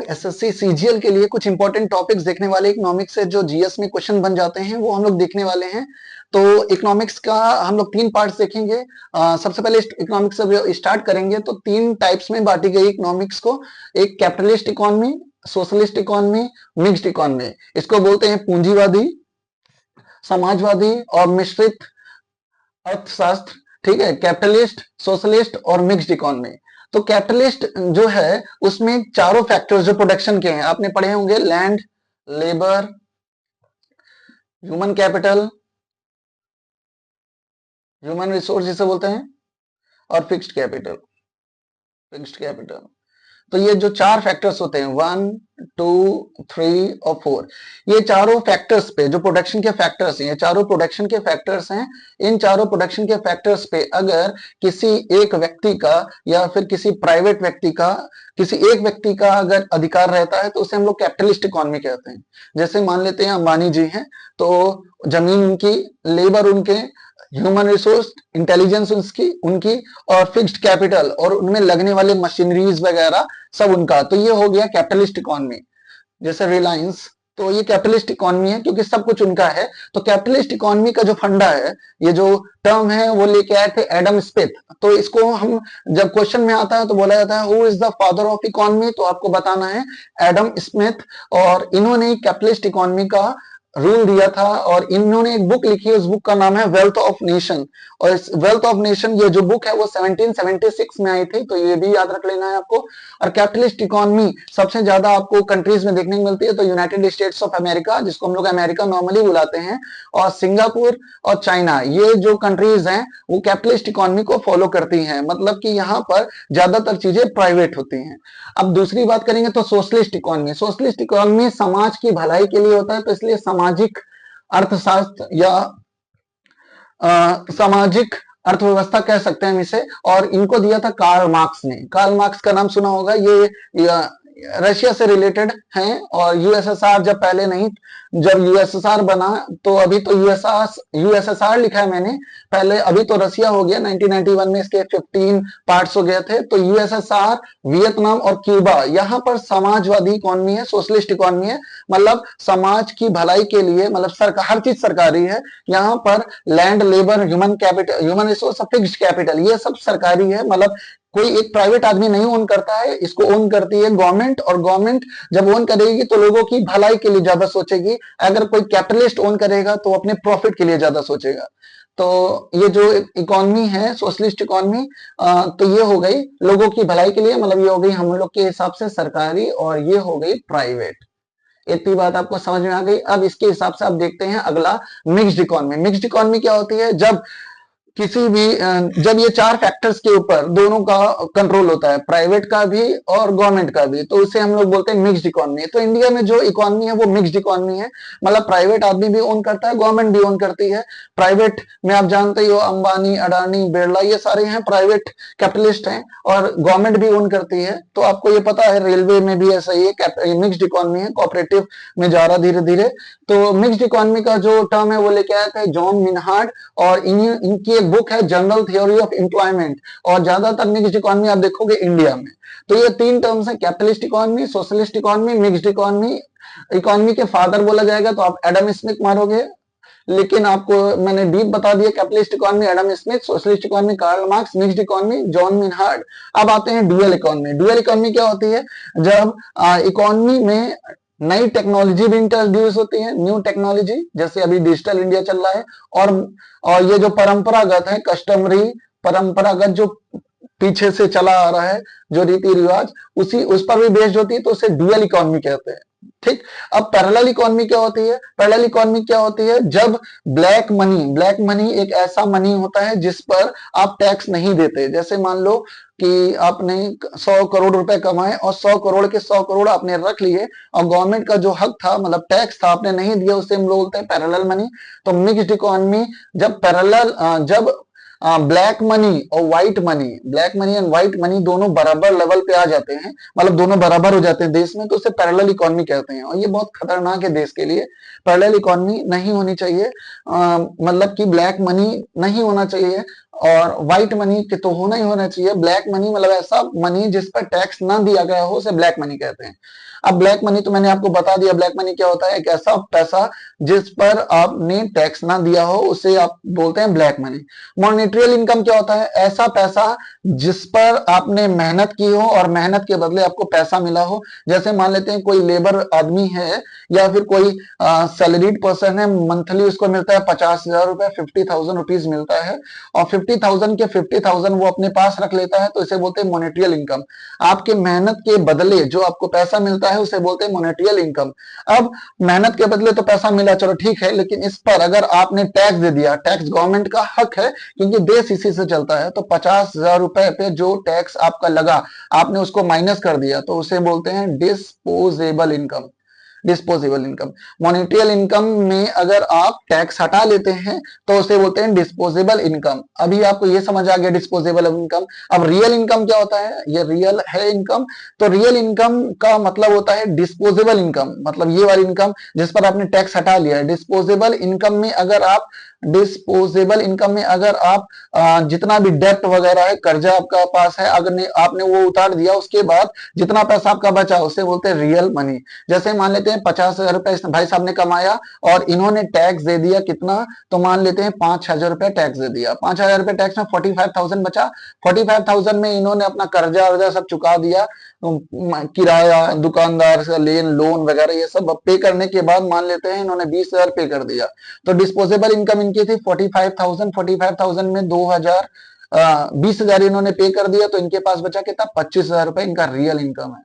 SSC CGL के लिए कुछ इंपॉर्टेंट टॉपिक्स देखने वाले इकोनॉमिक्स से जो जीएस में क्वेश्चन बन जाते हैं वो हम लोग देखने वाले हैं। तो इकोनॉमिक्स का हम लोग 3 पार्ट्स देखेंगे। सबसे पहले इकोनॉमिक्स से स्टार्ट करेंगे तो 3 टाइप्स में बांटी गई इकोनॉमिक्स को। एक capitalist economy, socialist economy, mixed economy. इसको बोलते हैं पूंजीवादी, समाजवादी और मिश्रित अर्थशास्त्र। ठीक है, कैपिटलिस्ट, सोशलिस्ट और मिक्स्ड इकोनॉमी। तो कैपिटलिस्ट जो है उसमें चारों फैक्टर्स जो प्रोडक्शन के हैं आपने पढ़े होंगे, land, labour, human capital, human resource जिसे बोलते हैं, और फिक्स्ड कैपिटल। तो ये जो 4 फैक्टर्स होते हैं 1, 2, 3 और 4, ये चारों फैक्टर्स पे जो प्रोडक्शन के फैक्टर्स हैं, ये चारों प्रोडक्शन के फैक्टर्स हैं। इन चारों प्रोडक्शन के फैक्टर्स पे अगर किसी एक व्यक्ति का या फिर किसी प्राइवेट व्यक्ति का, किसी एक व्यक्ति का अगर अधिकार रहता है तो उसे हम लोग कैपिटलिस्ट इकोनॉमी कहते हैं। जैसे मान लेते हैं अंबानी जी हैं, तो जमीन उनकी, लेबर उनके, ह्यूमन रिसोर्स, इंटेलिजेंस उनकी और फिक्स्ड कैपिटल और उनमें लगने वाले मशीनरीज वगैरह सब उनका। तो ये हो गया कैपिटलिस्ट इकोनॉमी। जैसे रिलायंस, तो ये कैपिटलिस्ट इकोनॉमी है क्योंकि सब कुछ उनका है। तो कैपिटलिस्ट इकोनॉमी का जो फंडा है, ये जो टर्म है वो लेके आए थे एडम स्मिथ। तो इसको हम जब क्वेश्चन में आता है तो बोला जाता है who is the father of economy, तो आपको बताना है एडम स्मिथ। और इन्होंने कैपिटलिस्ट इकोनॉमी का रूल दिया था और इन्होंने एक बुक लिखी है, उस बुक का नाम है वेल्थ ऑफ नेशन। और इस वेल्थ ऑफ नेशन ये जो बुक है वो 1776 में आई थी, तो ये भी याद रख लेना है आपको। और कैपिटलिस्ट इकोनॉमी सबसे ज्यादा आपको कंट्रीज में देखने को मिलती है, तो यूनाइटेड स्टेट्स ऑफ अमेरिका, जिसको हम लोग अमेरिका नॉर्मली बुलाते हैं, और सिंगापुर और चाइना, ये जो कंट्रीज हैं वो कैपिटलिस्ट इकोनॉमी को फॉलो करती हैं। मतलब कि यहाँ पर ज्यादातर चीजें प्राइवेट होती हैं। अब दूसरी बात करेंगे तो सोशलिस्ट इकोनॉमी। सोशलिस्ट इकोनॉमी समाज की भलाई के लिए होता है, तो इसलिए सामाजिक अर्थशास्त्र या सामाजिक अर्थव्यवस्था कह सकते हैं हम इसे। और इनको दिया था कार्ल मार्क्स ने। कार्ल मार्क्स का नाम सुना होगा, ये रशिया से रिलेटेड हैं। और यूएसएसआर जब पहले नहीं, जब यूएसएसआर बना तो अभी तो यूएसएसआर लिखा है मैंने पहले, अभी तो रशिया हो गया। 1991 में इसके 15 पार्ट्स हो गए थे। तो यूएसएसआर, वियतनाम और क्यूबा, यहाँ पर समाजवादी इकोनॉमी है, सोशलिस्ट इकोनॉमी है। मतलब समाज की भलाई के लिए, मतलब सरकार, हर चीज सरकारी है। यहाँ पर land, labour, human capital, human resource, fixed capital, ये सब सरकारी है। मतलब कोई एक प्राइवेट आदमी नहीं ओन करता है, इसको ओन करती है गवर्नमेंट। और गवर्नमेंट जब ओन करेगी तो लोगों की भलाई के लिए ज्यादा सोचेगी। अगर कोई कैपिटलिस्ट ओन करेगा तो अपने प्रॉफिट के लिए ज्यादा सोचेगा। तो ये जो इकोनॉमी है सोशलिस्ट इकोनॉमी, तो ये हो गई लोगों की भलाई के लिए, मतलब ये हो गई हम लोग के हिसाब से सरकारी, और ये हो गई प्राइवेट। इतनी बात आपको समझ में आ गई। अब इसके हिसाब से आप देखते हैं अगला, मिक्स्ड इकोनॉमी। मिक्स्ड इकोनॉमी क्या होती है? जब किसी भी, जब ये 4 फैक्टर्स के ऊपर दोनों का कंट्रोल होता है, प्राइवेट का भी और गवर्नमेंट का भी, तो उसे हम लोग बोलते हैं मिक्स्ड इकोनॉमी। तो इंडिया में जो इकोनॉमी है वो मिक्स्ड इकोनॉमी है। मतलब प्राइवेट आदमी भी ओन करता है, गवर्नमेंट भी ओन करती है। प्राइवेट में आप जानते ही हो, अंबानी, अडानी, बिरला, ये सारे हैं प्राइवेट कैपिटलिस्ट हैं, और गवर्नमेंट भी ओन करती है। तो आपको ये पता है रेलवे में भी ऐसा ही है, मिक्स्ड इकोनॉमी है, कोऑपरेटिव में जा रहा धीरे धीरे। तो मिक्स्ड इकोनॉमी का जो टर्म है वो लेके आए थे जॉन मिनहार्ड, और इनकी बुक है जनरल थ्योरी ऑफ एम्प्लॉयमेंट। और ज्यादातर मिक्स्ड इकोनॉमी आप देखोगे इंडिया में। तो ये 3 टर्म्स हैं, capitalist economy, socialist economy, mixed economy. Economy के फादर बोला जाएगा तो आप एडम स्मिथ मारोगे, लेकिन आपको मैंने डीप बता दिया, capitalist economy Adam Smith, socialist economy Karl Marx, mixed economy John Maynard. अब आते हैं ड्यूअल इकोनॉमी। ड्यूअल इकोनॉमी क्या होती है? जब इकोनॉमी में नई टेक्नोलॉजी भी इंट्रोड्यूस होती है, न्यू टेक्नोलॉजी, जैसे अभी डिजिटल इंडिया चल रहा है। और ये जो परंपरागत है, कस्टमरी, परंपरागत जो पीछे से चला आ रहा है, जो रीति रिवाज, उस पर भी बेस्ड होती है, तो उसे ड्यूअल इकोनॉमी कहते हैं। ठीक। अब पैरेलल इकोनॉमी क्या होती है? पैरेलल इकोनॉमी क्या होती है? जब ब्लैक मनी एक ऐसा मनी होता है जिस पर आप टैक्स नहीं देते। जैसे मान लो कि आपने 100 करोड़ रुपए कमाए और 100 करोड़ के 100 करोड़ आपने रख लिए, और गवर्नमेंट का जो हक था, मतलब टैक्स था, आपने नहीं दिया, उसे हम लोग बोलते हैं पैरेलल मनी। तो मिक्स्ड इकोनॉमी जब ब्लैक मनी और white money, black money and white money दोनों बराबर लेवल पे आ जाते हैं, मतलब दोनों बराबर हो जाते हैं देश में, तो उसे पैरेलल इकोनॉमी कहते हैं। और ये बहुत खतरनाक है देश के लिए। पैरेलल इकोनॉमी नहीं होनी चाहिए, मतलब कि ब्लैक मनी नहीं होना चाहिए, और व्हाइट मनी के तो होना ही होना चाहिए। ब्लैक मनी मतलब ऐसा मनी जिस पर टैक्स ना दिया गया हो, उसे ब्लैक मनी कहते हैं। अब ब्लैक मनी तो मैंने आपको बता दिया, ब्लैक मनी क्या होता है, एक ऐसा पैसा जिस पर आपने टैक्स ना दिया हो, उसे आप बोलते हैं ब्लैक मनी। मॉनेटरी इनकम क्या होता है, ऐसा पैसा जिस पर आपने मेहनत की हो और मेहनत के बदले आपको पैसा मिला हो। जैसे मान लेते हैं कोई लेबर आदमी है या फिर कोई सैलरीड पर्सन है, मंथली उसको मिलता है 50,000 रुपए, 50,000 रुपीज मिलता है, और 50,000 के 50,000 वो अपने पास रख लेता है, तो इसे बोलते हैं मॉनेटरी इनकम। आपके मेहनत के बदले जो आपको पैसा मिलता है उसे बोलते हैं मॉनेटरी इनकम। अब मेहनत के बदले तो पैसा मिला, चलो ठीक है, लेकिन इस पर अगर आपने टैक्स दे दिया, टैक्स गवर्नमेंट का हक है क्योंकि देश इसी से चलता है, तो 50,000 रुपए पे जो टैक्स आपका लगा, आपने उसको माइनस कर दिया, तो उसे बोलते हैं disposable income. Disposable income. Monetary income में अगर आप टैक्स हटा लेते हैं तो उसे बोलते हैं डिस्पोजेबल इनकम। अभी आपको ये समझ आ गया डिस्पोजेबल इनकम। अब रियल इनकम क्या होता है, ये रियल है इनकम। तो रियल इनकम का मतलब होता है डिस्पोजेबल इनकम, मतलब ये वाली इनकम जिस पर आपने टैक्स हटा लिया है। डिस्पोजेबल इनकम में अगर आप डिस्पोजेबल इनकम में अगर आप जितना भी डेप्ट वगैरह है, कर्जा आपका पास है, अगर आपने वो उतार दिया, उसके बाद जितना पैसा आपका बचा उसे बोलते हैं रियल मनी। जैसे मान लेते हैं 50,000 रुपए इस भाई साहब ने कमाया और इन्होंने टैक्स दे दिया कितना, तो मान लेते हैं 5,000 रुपए टैक्स दे दिया। 5,000 रुपए टैक्स में 45,000 बचा। 45,000 में इन्होंने अपना कर्जा वर्जा सब चुका दिया, किराया, दुकानदार से लेन लोन वगैरह ये सब पे करने के बाद मान लेते हैं इन्होंने 20,000 पे कर दिया। तो डिस्पोजेबल इनकम इनकी थी 45,000। 45,000 में 2,000 20,000 इन्होंने पे कर दिया, तो इनके पास बचा कितना, 25,000 रुपए इनका रियल इनकम है।